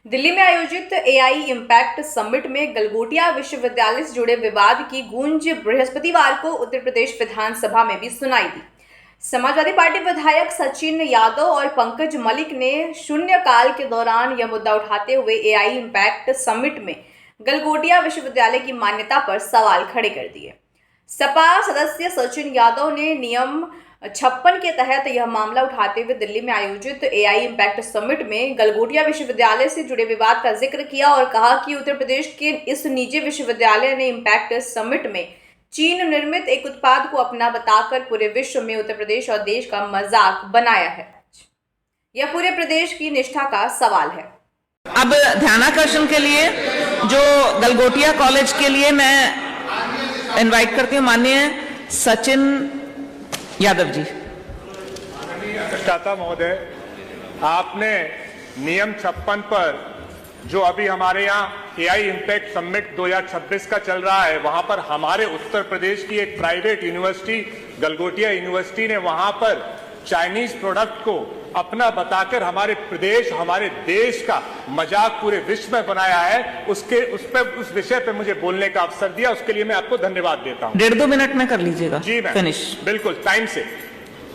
दिल्ली में आयोजित AI impact summit में गलगोटिया विश्वविद्यालय से जुड़े विवाद की गूंज बृहस्पतिवार को उत्तर प्रदेश विधानसभा में भी सुनाई दी। समाजवादी पार्टी विधायक सचिन यादव और पंकज मलिक ने शून्यकाल के दौरान यह मुद्दा उठाते हुए एआई इम्पैक्ट समिट में गलगोटिया विश्वविद्यालय की मान्यता पर सवाल खड़े कर दिए। सपा सदस्य सचिन यादव ने नियम 56 के तहत यह मामला उठाते हुए दिल्ली में आयोजित एआई इम्पैक्ट समिट में गलगोटिया विश्वविद्यालय से जुड़े विवाद का जिक्र किया और कहा कि उत्तर प्रदेश के इस निजी विश्वविद्यालय ने इम्पैक्ट समिट में चीन निर्मित एक उत्पाद को अपना बताकर पूरे विश्व में उत्तर प्रदेश और देश का मजाक बनाया है। यह पूरे प्रदेश की निष्ठा का सवाल है। अब ध्यानाकर्षण के लिए जो गलगोटिया कॉलेज के लिए मैं इनवाइट करती हूँ माननीय सचिन यादव जी। अधिष्ठाता महोदय, आपने नियम 56 पर जो अभी हमारे यहाँ एआई इम्पैक्ट समिट 2026 का चल रहा है, वहां पर हमारे उत्तर प्रदेश की एक प्राइवेट यूनिवर्सिटी गलगोटिया यूनिवर्सिटी ने वहां पर चाइनीज प्रोडक्ट को अपना बताकर हमारे प्रदेश, हमारे देश का मजाक पूरे विश्व में बनाया है। उस विषय पे मुझे बोलने का अवसर दिया, उसके लिए मैं आपको धन्यवाद देता हूं। 1.5-2 मिनट में कर लीजिएगा। जी मैम, फिनिश। बिल्कुल टाइम से।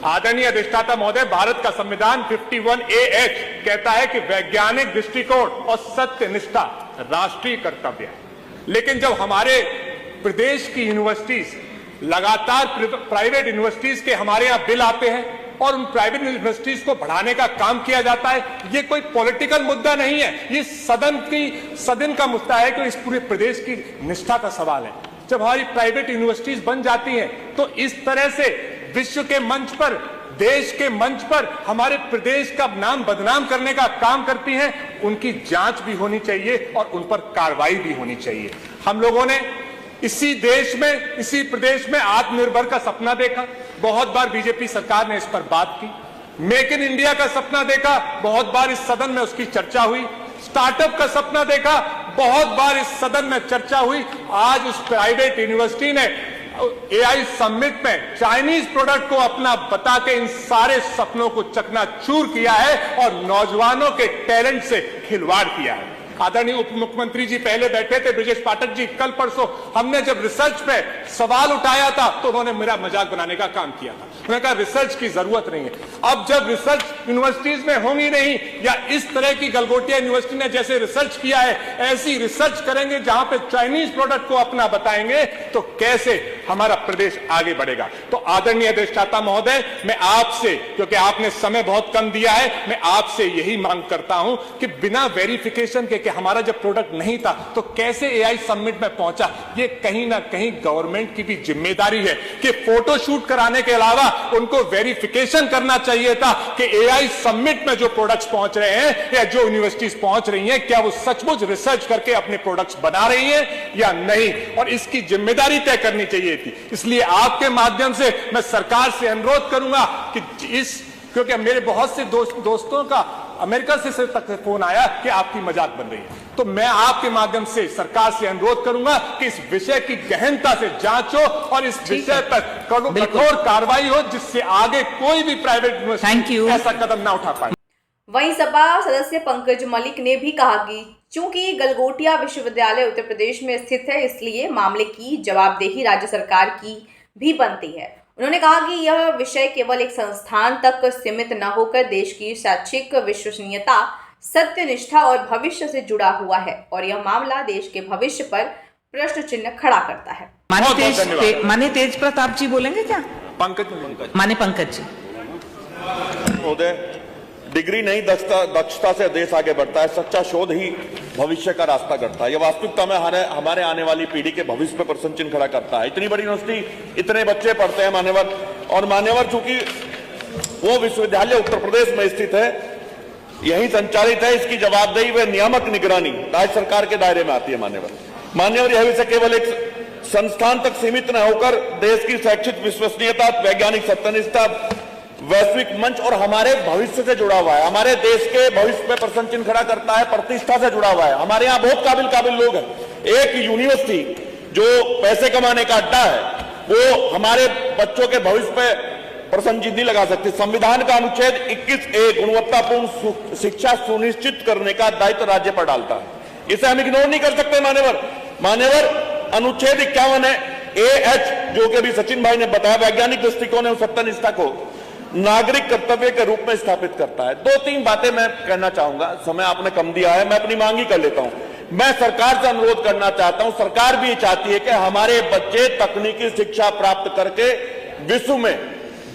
आदरणीय अधिष्ठाता महोदय, भारत का संविधान 51A(h) कहता है कि वैज्ञानिक दृष्टिकोण और सत्यनिष्ठा राष्ट्रीय कर्तव्य है। लेकिन जब हमारे प्रदेश की यूनिवर्सिटीज लगातार प्राइवेट यूनिवर्सिटीज के हमारे यहाँ बिल आते हैं और उन प्राइवेट यूनिवर्सिटीज को बढ़ाने का काम किया जाता है, ये कोई पॉलिटिकल मुद्दा नहीं है, ये सदन का मुद्दा है कि इस पूरे प्रदेश की निष्ठा का सवाल है। जब हमारी प्राइवेट यूनिवर्सिटीज बन जाती हैं तो इस तरह से विश्व के मंच पर, देश के मंच पर हमारे प्रदेश का नाम बदनाम करने का काम करती हैं, उनकी जांच भी होनी चाहिए और उन पर कार्रवाई भी होनी चाहिए। हम लोगों ने इसी देश में, इसी प्रदेश में आत्मनिर्भर का सपना देखा, बहुत बार बीजेपी सरकार ने इस पर बात की। मेक इन इंडिया का सपना देखा, बहुत बार इस सदन में उसकी चर्चा हुई। स्टार्टअप का सपना देखा, बहुत बार इस सदन में चर्चा हुई। आज उस प्राइवेट यूनिवर्सिटी ने एआई समिट में चाइनीज प्रोडक्ट को अपना बता के इन सारे सपनों को चकनाचूर किया है और नौजवानों के टैलेंट से खिलवाड़ किया है। आदरणीय उप मुख्यमंत्री जी पहले बैठे थे, ब्रजेश पाठक जी, कल परसों हमने जब रिसर्च पे सवाल उठाया था तो उन्होंने मेरा मजाक बनाने का काम किया था। उन्होंने कहा रिसर्च की जरूरत नहीं है। अब जब रिसर्च यूनिवर्सिटीज में होंगी नहीं, या इस तरह की गलगोटिया यूनिवर्सिटी ने जैसे रिसर्च किया है ऐसी रिसर्च करेंगे जहां पे चाइनीज प्रोडक्ट को अपना बताएंगे, तो कैसे हमारा प्रदेश आगे बढ़ेगा। तो आदरणीय अधिष्ठाता महोदय, मैं आपसे, क्योंकि आपने समय बहुत कम दिया है, मैं आपसे यही मांग करता हूं कि बिना वेरिफिकेशन के हमारा जब प्रोडक्ट नहीं था तो कैसे एआई समिट में पहुंचा, ये कहीं ना कहीं गवर्नमेंट की भी जिम्मेदारी है कि फोटो शूट कराने के अलावा उनको वेरिफिकेशन करना चाहिए था कि एआई समिट में जो प्रोडक्ट्स पहुंच रहे हैं या जो यूनिवर्सिटीज पहुंच रही हैं, क्या वो सचमुच रिसर्च करके अपने प्रोडक्ट्स बना रही हैं या नहीं, और इसकी जिम्मेदारी तय करनी चाहिए थी। इसलिए आपके माध्यम से मैं सरकार से अनुरोध करूंगा कि क्योंकि मेरे बहुत से दोस्तों का अमेरिका से तक फोन आया कि आपकी मजाक बन रही है, तो मैं आपके माध्यम से सरकार से अनुरोध करूंगा कि इस विषय की गहनता से जांच हो और इस विषय पर कठोर कार्रवाई हो, जिससे आगे कोई भी प्राइवेट यूनिवर्सिटी ऐसा कदम ना उठा पाए। वहीं सपा सदस्य पंकज मलिक ने भी कहा कि चूंकि गलगोटिया विश्वविद्यालय उत्तर प्रदेश में स्थित है, इसलिए मामले की जवाबदेही राज्य सरकार की भी बनती है। उन्होंने कहा कि यह विषय केवल एक संस्थान तक सीमित न होकर देश की शैक्षिक विश्वसनीयता, सत्यनिष्ठा और भविष्य से जुड़ा हुआ है और यह मामला देश के भविष्य पर प्रश्न चिन्ह खड़ा करता है। माननीय तेज प्रताप जी बोलेंगे क्या? माननीय पंकज जी। महोदय, डिग्री नहीं दक्षता से देश आगे बढ़ता है। सच्चा शोध ही भविष्य का रास्ता करता है। यह वास्तविकता में हमारे आने वाली पीढ़ी के भविष्य पर प्रश्न चिन्ह खड़ा करता है। इतनी बड़ी यूनिवर्सिटी, इतने बच्चे पढ़ते हैं मान्यवर, और मान्यवर चूंकि वो विश्वविद्यालय उत्तर प्रदेश में स्थित है, यही संचालित है, इसकी जवाबदेही व नियामक निगरानी राज्य सरकार के दायरे में आती है। मान्यवर यह विषय केवल एक संस्थान तक सीमित न होकर देश की शैक्षिक विश्वसनीयता, वैज्ञानिक सत्यनिष्ठा, वैश्विक मंच और हमारे भविष्य से जुड़ा हुआ है। हमारे देश के भविष्य में प्रश्न चिन्ह खड़ा करता है, प्रतिष्ठा से जुड़ा हुआ है। हमारे यहाँ बहुत काबिल लोग हैं। एक यूनिवर्सिटी जो पैसे कमाने का अड्डा है, वो हमारे बच्चों के भविष्य पे प्रसन्नजीत लगा सकते। संविधान का अनुच्छेद 21A गुणवत्तापूर्ण शिक्षा सुनिश्चित करने का दायित्व राज्य पर डालता है, इसे हम इग्नोर नहीं कर सकते। मान्यवर अनुच्छेद 51 है AH, जो कि अभी सचिन भाई ने बताया, वैज्ञानिक दृष्टिकोण एवं सत्यनिष्ठा को नागरिक कर्तव्य के रूप में स्थापित करता है। 2-3 बातें मैं कहना चाहूंगा, समय आपने कम दिया है, मैं अपनी मांग ही कर लेता हूं। मैं सरकार से अनुरोध करना चाहता हूं, सरकार भी चाहती है कि हमारे बच्चे तकनीकी शिक्षा प्राप्त करके विश्व में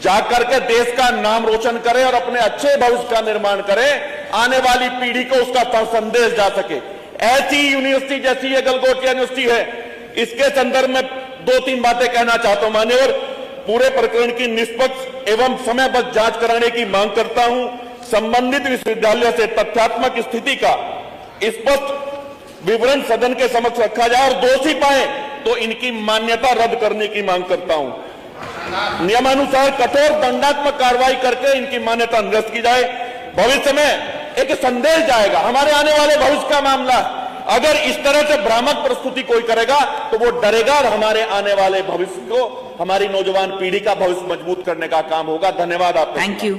जाकर के देश का नाम रोशन करें और अपने अच्छे भविष्य का निर्माण करें, आने वाली पीढ़ी को उसका संदेश जा सके। ऐसी यूनिवर्सिटी जैसी ये गलगोटिया यूनिवर्सिटी है, इसके संदर्भ में 2-3 बातें कहना चाहता हूं। मान्यवर, पूरे प्रकरण की निष्पक्ष एवं समयबद्ध जांच कराने की मांग करता हूं। संबंधित विश्वविद्यालय से तथ्यात्मक स्थिति का स्पष्ट विवरण सदन के समक्ष रखा जाए और दोषी पाए तो इनकी मान्यता रद्द करने की मांग करता हूं। नियमानुसार कठोर दंडात्मक कार्रवाई करके इनकी मान्यता निरस्त की जाए। भविष्य में एक संदेश जाएगा, हमारे आने वाले भविष्य का मामला। अगर इस तरह से भ्रामक प्रस्तुति कोई करेगा तो वो डरेगा और हमारे आने वाले भविष्य को, हमारी नौजवान पीढ़ी का भविष्य मजबूत करने का काम होगा। धन्यवाद आपका। Thank you.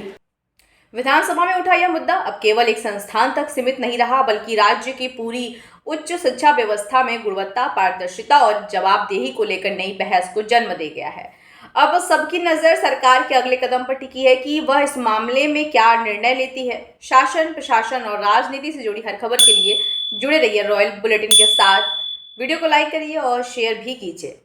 विधानसभा में उठा यह मुद्दा अब केवल एक संस्थान तक सीमित नहीं रहा, बल्कि राज्य की पूरी उच्च शिक्षा व्यवस्था में गुणवत्ता, पारदर्शिता और जवाबदेही को लेकर नई बहस को जन्म दे गया है। अब सबकी नजर सरकार के अगले कदम पर टिकी है कि वह इस मामले में क्या निर्णय लेती है। शासन, प्रशासन और राजनीति से जुड़ी हर खबर के लिए जुड़े रहिए रॉयल बुलेटिन के साथ। वीडियो को लाइक करिए और शेयर भी कीजिए।